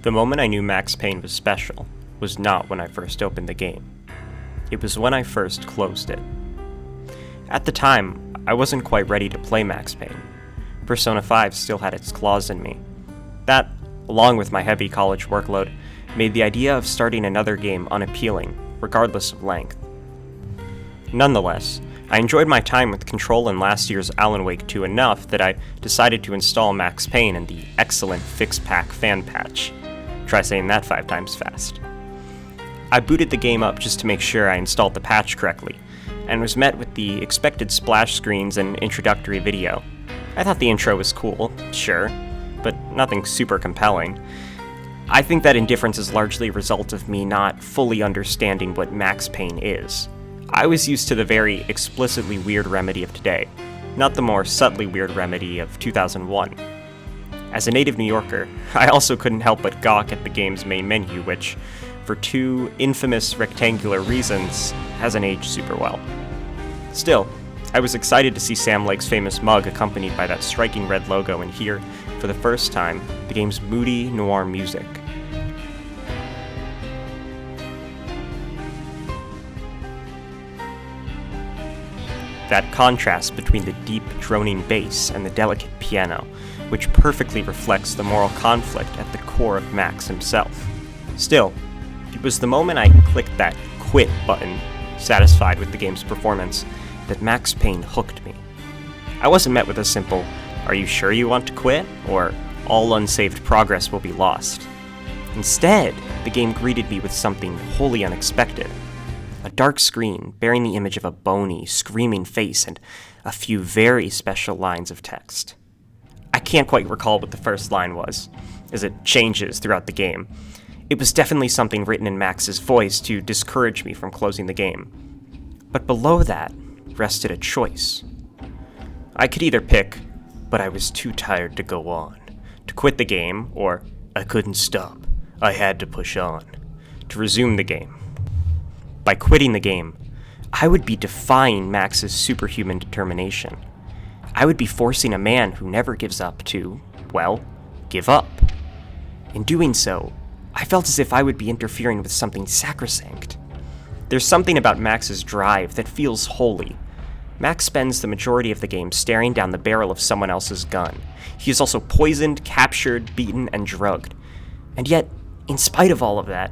The moment I knew Max Payne was special was not when I first opened the game. It was when I first closed it. At the time, I wasn't quite ready to play Max Payne. Persona 5 still had its claws in me. That, along with my heavy college workload, made the idea of starting another game unappealing, regardless of length. Nonetheless, I enjoyed my time with Control and last year's Alan Wake 2 enough that I decided to install Max Payne in the excellent Fix Pack fan patch. Try saying that 5 times fast. I booted the game up just to make sure I installed the patch correctly, and was met with the expected splash screens and introductory video. I thought the intro was cool, sure, but nothing super compelling. I think that indifference is largely a result of me not fully understanding what Max Payne is. I was used to the very explicitly weird Remedy of today, not the more subtly weird Remedy of 2001. As a native New Yorker, I also couldn't help but gawk at the game's main menu, which, for 2 infamous rectangular reasons, hasn't aged super well. Still, I was excited to see Sam Lake's famous mug accompanied by that striking red logo and hear, for the first time, the game's moody noir music. That contrast between the deep, droning bass and the delicate piano, which perfectly reflects the moral conflict at the core of Max himself. Still, it was the moment I clicked that quit button, satisfied with the game's performance, that Max Payne hooked me. I wasn't met with a simple, "Are you sure you want to quit?" or "All unsaved progress will be lost." Instead, the game greeted me with something wholly unexpected. A dark screen bearing the image of a bony, screaming face and a few very special lines of text. I can't quite recall what the first line was, as it changes throughout the game. It was definitely something written in Max's voice to discourage me from closing the game. But below that rested a choice. I could either pick, "But I was too tired to go on," to quit the game, or "I couldn't stop, I had to push on," to resume the game. By quitting the game, I would be defying Max's superhuman determination. I would be forcing a man who never gives up to, well, give up. In doing so, I felt as if I would be interfering with something sacrosanct. There's something about Max's drive that feels holy. Max spends the majority of the game staring down the barrel of someone else's gun. He is also poisoned, captured, beaten, and drugged. And yet, in spite of all of that,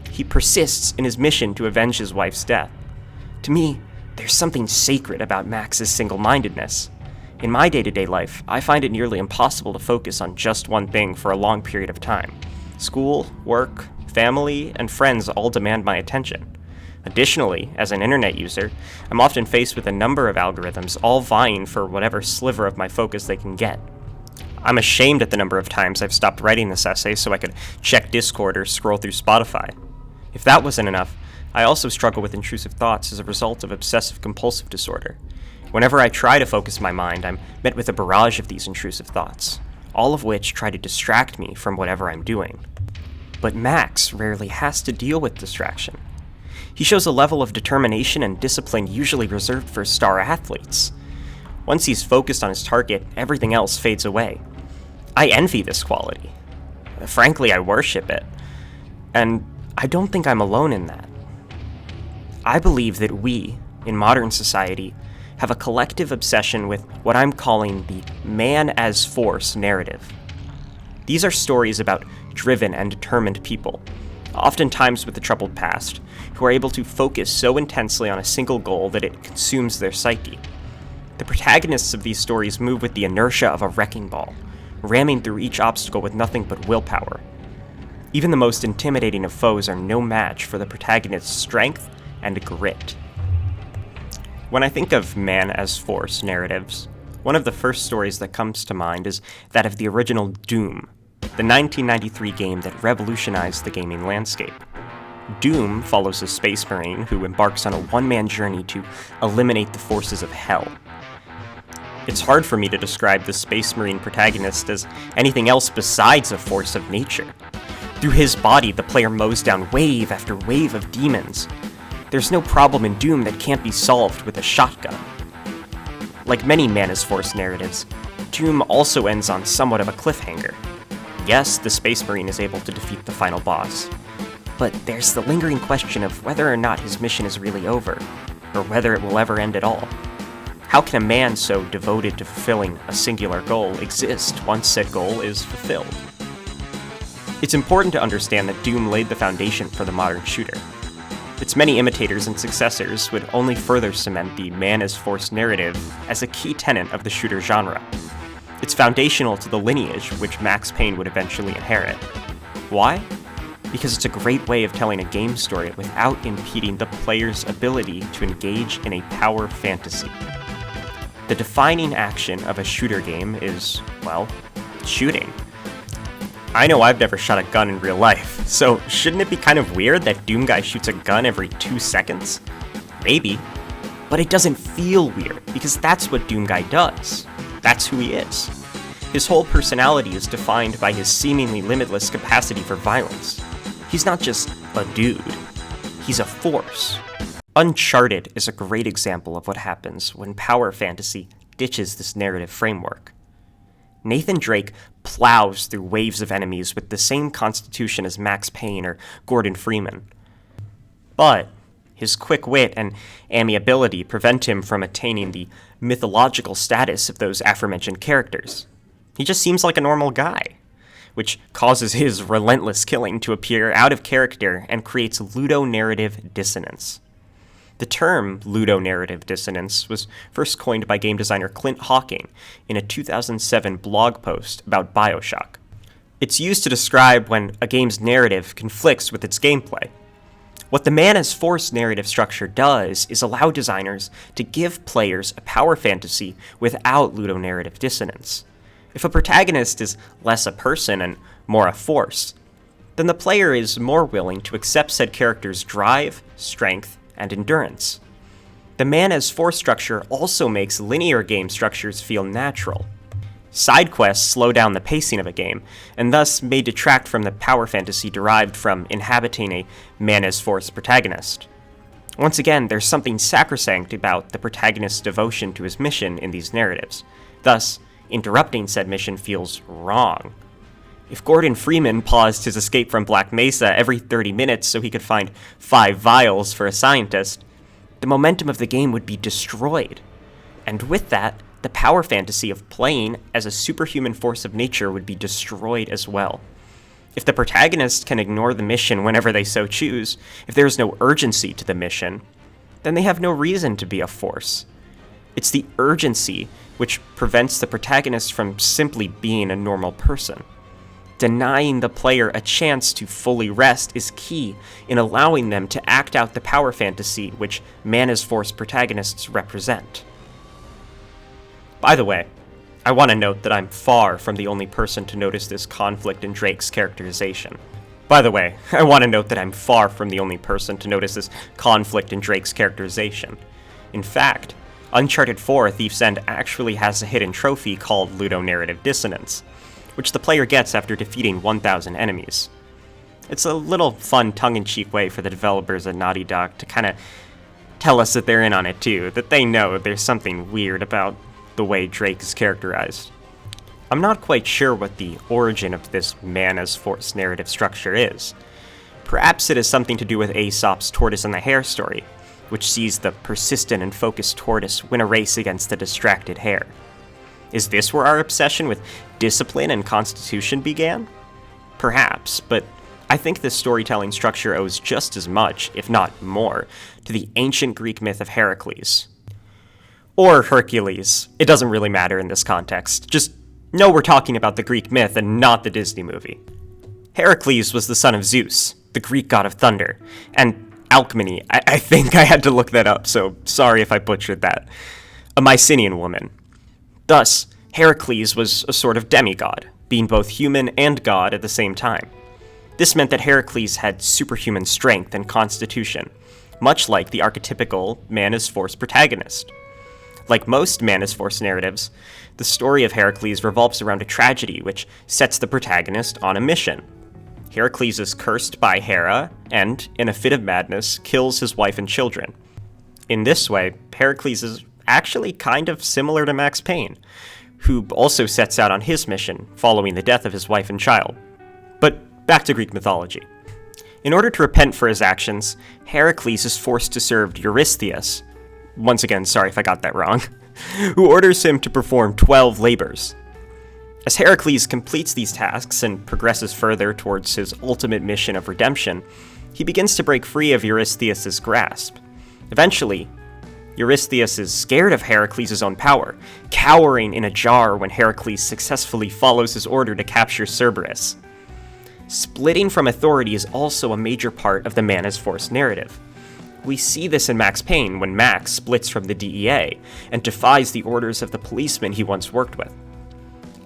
he persists in his mission to avenge his wife's death. To me, there's something sacred about Max's single-mindedness. In my day-to-day life, I find it nearly impossible to focus on just one thing for a long period of time. School, work, family, and friends all demand my attention. Additionally, as an internet user, I'm often faced with a number of algorithms all vying for whatever sliver of my focus they can get. I'm ashamed at the number of times I've stopped writing this essay so I could check Discord or scroll through Spotify. If that wasn't enough, I also struggle with intrusive thoughts as a result of obsessive-compulsive disorder. Whenever I try to focus my mind, I'm met with a barrage of these intrusive thoughts, all of which try to distract me from whatever I'm doing. But Max rarely has to deal with distraction. He shows a level of determination and discipline usually reserved for star athletes. Once he's focused on his target, everything else fades away. I envy this quality. Frankly, I worship it. And I don't think I'm alone in that. I believe that we, in modern society, have a collective obsession with what I'm calling the man-as-force narrative. These are stories about driven and determined people, oftentimes with a troubled past, who are able to focus so intensely on a single goal that it consumes their psyche. The protagonists of these stories move with the inertia of a wrecking ball, ramming through each obstacle with nothing but willpower. Even the most intimidating of foes are no match for the protagonist's strength and grit. When I think of man-as-force narratives, one of the first stories that comes to mind is that of the original Doom, the 1993 game that revolutionized the gaming landscape. Doom follows a space marine who embarks on a one-man journey to eliminate the forces of hell. It's hard for me to describe the space marine protagonist as anything else besides a force of nature. Through his body, the player mows down wave after wave of demons. There's no problem in Doom that can't be solved with a shotgun. Like many man-as-force narratives, Doom also ends on somewhat of a cliffhanger. yes, the Space Marine is able to defeat the final boss, but there's the lingering question of whether or not his mission is really over, or whether it will ever end at all. How can a man so devoted to fulfilling a singular goal exist once said goal is fulfilled? It's important to understand that Doom laid the foundation for the modern shooter. Its many imitators and successors would only further cement the man-as-force narrative as a key tenet of the shooter genre. It's foundational to the lineage which Max Payne would eventually inherit. Why? Because it's a great way of telling a game story without impeding the player's ability to engage in a power fantasy. The defining action of a shooter game is, well, shooting. I know I've never shot a gun in real life, so shouldn't it be kind of weird that Doom Guy shoots a gun every 2 seconds? Maybe. But it doesn't feel weird, because that's what Doom Guy does. That's who he is. His whole personality is defined by his seemingly limitless capacity for violence. He's not just a dude. He's a force. Uncharted is a great example of what happens when power fantasy ditches this narrative framework. Nathan Drake plows through waves of enemies with the same constitution as Max Payne or Gordon Freeman. But his quick wit and amiability prevent him from attaining the mythological status of those aforementioned characters. He just seems like a normal guy, which causes his relentless killing to appear out of character and creates ludonarrative dissonance. The term ludonarrative dissonance was first coined by game designer Clint Hawking in a 2007 blog post about BioShock. It's used to describe when a game's narrative conflicts with its gameplay. What the man-as-force narrative structure does is allow designers to give players a power fantasy without ludonarrative dissonance. If a protagonist is less a person and more a force, then the player is more willing to accept said character's drive, strength, and endurance. The man-as-force structure also makes linear game structures feel natural. Side quests slow down the pacing of a game, and thus may detract from the power fantasy derived from inhabiting a man-as-force protagonist. Once again, there's something sacrosanct about the protagonist's devotion to his mission in these narratives. Thus, interrupting said mission feels wrong. If Gordon Freeman paused his escape from Black Mesa every 30 minutes so he could find 5 vials for a scientist, the momentum of the game would be destroyed. And with that, the power fantasy of playing as a superhuman force of nature would be destroyed as well. If the protagonist can ignore the mission whenever they so choose, if there is no urgency to the mission, then they have no reason to be a force. It's the urgency which prevents the protagonist from simply being a normal person. Denying the player a chance to fully rest is key in allowing them to act out the power fantasy which man-as-force protagonists represent. By the way, I want to note that I'm far from the only person to notice this conflict in Drake's characterization. In fact, Uncharted 4: Thief's End actually has a hidden trophy called ludonarrative dissonance, which the player gets after defeating 1,000 enemies. It's a little fun tongue-in-cheek way for the developers at Naughty Dog to kind of tell us that they're in on it too, that they know there's something weird about the way Drake is characterized. I'm not quite sure what the origin of this man-as-force narrative structure is. Perhaps it has something to do with Aesop's Tortoise and the Hare story, which sees the persistent and focused tortoise win a race against the distracted hare. Is this where our obsession with discipline and constitution began? Perhaps, but I think this storytelling structure owes just as much, if not more, to the ancient Greek myth of Heracles. Or Hercules. It doesn't really matter in this context. Just know we're talking about the Greek myth and not the Disney movie. Heracles was the son of Zeus, the Greek god of thunder, and Alcmene, I think I had to look that up, so sorry if I butchered that, a Mycenaean woman. Thus, Heracles was a sort of demigod, being both human and god at the same time. This meant that Heracles had superhuman strength and constitution, much like the archetypical man-as-force protagonist. Like most man-as-force narratives, the story of Heracles revolves around a tragedy which sets the protagonist on a mission. Heracles is cursed by Hera and, in a fit of madness, kills his wife and children. In this way, Heracles is actually kind of similar to Max Payne, who also sets out on his mission following the death of his wife and child. But back to Greek mythology. In order to repent for his actions, Heracles is forced to serve Eurystheus, once again, sorry if I got that wrong, who orders him to perform 12 labors. As Heracles completes these tasks and progresses further towards his ultimate mission of redemption, he begins to break free of Eurystheus' grasp. Eventually, Eurystheus is scared of Heracles' own power, cowering in a jar when Heracles successfully follows his order to capture Cerberus. Splitting from authority is also a major part of the man as force narrative. We see this in Max Payne when Max splits from the DEA and defies the orders of the policeman he once worked with.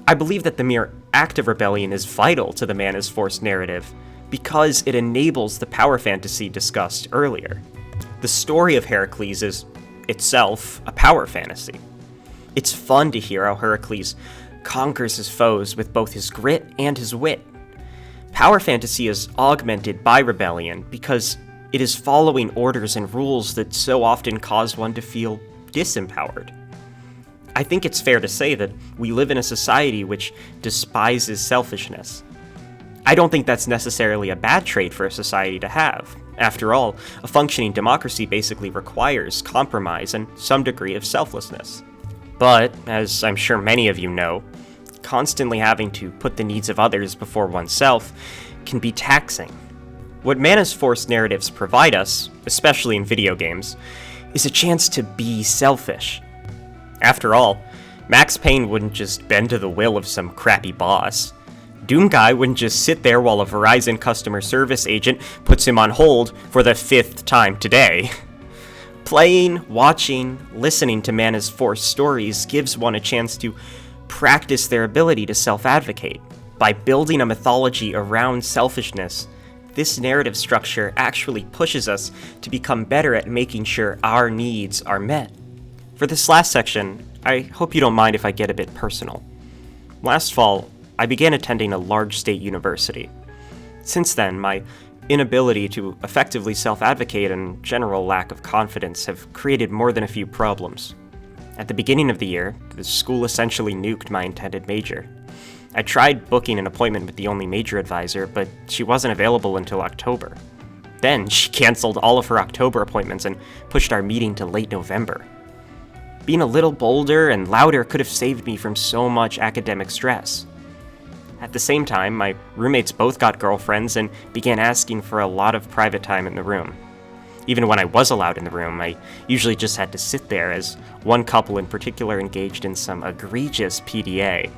I believe that the mere act of rebellion is vital to the man as force narrative because it enables the power fantasy discussed earlier. The story of Heracles is itself a power fantasy. It's fun to hear how Heracles conquers his foes with both his grit and his wit. Power fantasy is augmented by rebellion because it is following orders and rules that so often cause one to feel disempowered. I think it's fair to say that we live in a society which despises selfishness. I don't think that's necessarily a bad trait for a society to have. After all, a functioning democracy basically requires compromise and some degree of selflessness. But, as I'm sure many of you know, constantly having to put the needs of others before oneself can be taxing. What man as force narratives provide us, especially in video games, is a chance to be selfish. After all, Max Payne wouldn't just bend to the will of some crappy boss. Doomguy wouldn't just sit there while a Verizon customer service agent puts him on hold for the 5th time today. Playing, watching, listening to man as force stories gives one a chance to practice their ability to self-advocate. By building a mythology around selfishness, this narrative structure actually pushes us to become better at making sure our needs are met. For this last section, I hope you don't mind if I get a bit personal. Last fall, I began attending a large state university. Since then, my inability to effectively self-advocate and general lack of confidence have created more than a few problems. At the beginning of the year, the school essentially nuked my intended major. I tried booking an appointment with the only major advisor, but she wasn't available until October. Then she canceled all of her October appointments and pushed our meeting to late November. Being a little bolder and louder could have saved me from so much academic stress. At the same time, my roommates both got girlfriends and began asking for a lot of private time in the room. Even when I was allowed in the room, I usually just had to sit there, as one couple in particular engaged in some egregious PDA.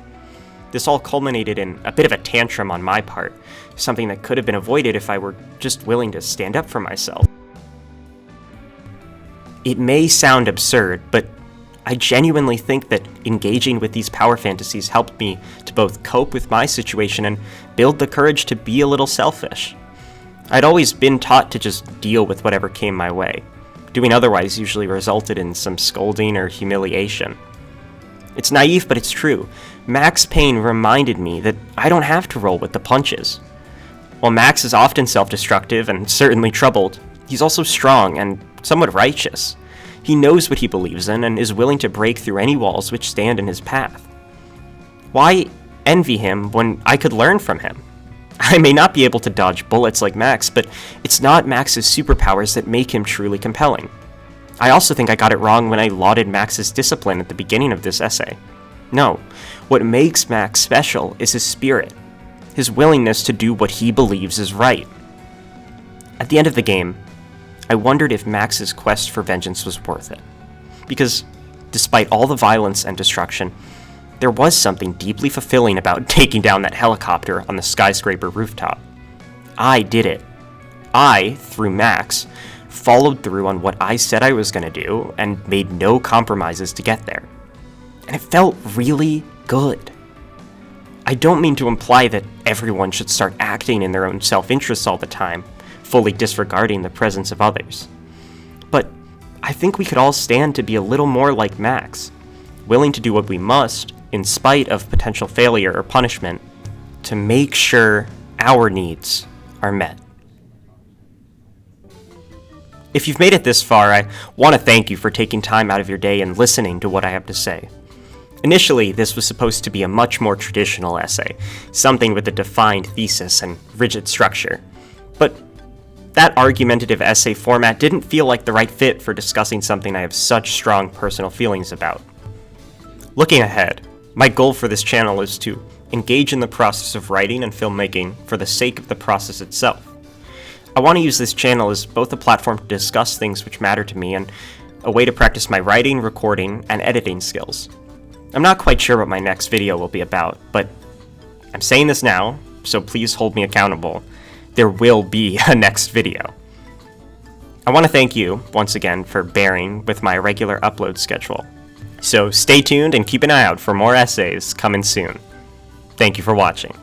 This all culminated in a bit of a tantrum on my part, something that could have been avoided if I were just willing to stand up for myself. It may sound absurd, but I genuinely think that engaging with these power fantasies helped me to both cope with my situation and build the courage to be a little selfish. I'd always been taught to just deal with whatever came my way. Doing otherwise usually resulted in some scolding or humiliation. It's naive, but it's true. Max Payne reminded me that I don't have to roll with the punches. While Max is often self-destructive and certainly troubled, he's also strong and somewhat righteous. He knows what he believes in and is willing to break through any walls which stand in his path. Why envy him when I could learn from him? I may not be able to dodge bullets like Max, but it's not Max's superpowers that make him truly compelling. I also think I got it wrong when I lauded Max's discipline at the beginning of this essay. No, what makes Max special is his spirit, his willingness to do what he believes is right. At the end of the game, I wondered if Max's quest for vengeance was worth it. Because, despite all the violence and destruction, there was something deeply fulfilling about taking down that helicopter on the skyscraper rooftop. I did it. I, through Max, followed through on what I said I was going to do and made no compromises to get there. And it felt really good. I don't mean to imply that everyone should start acting in their own self-interests all the time, fully disregarding the presence of others. But I think we could all stand to be a little more like Max, willing to do what we must, in spite of potential failure or punishment, to make sure our needs are met. If you've made it this far, I want to thank you for taking time out of your day and listening to what I have to say. Initially, this was supposed to be a much more traditional essay, something with a defined thesis and rigid structure. But that argumentative essay format didn't feel like the right fit for discussing something I have such strong personal feelings about. Looking ahead, my goal for this channel is to engage in the process of writing and filmmaking for the sake of the process itself. I want to use this channel as both a platform to discuss things which matter to me and a way to practice my writing, recording, and editing skills. I'm not quite sure what my next video will be about, but I'm saying this now, so please hold me accountable. There will be a next video. I want to thank you, once again, for bearing with my regular upload schedule. So stay tuned and keep an eye out for more essays coming soon. Thank you for watching.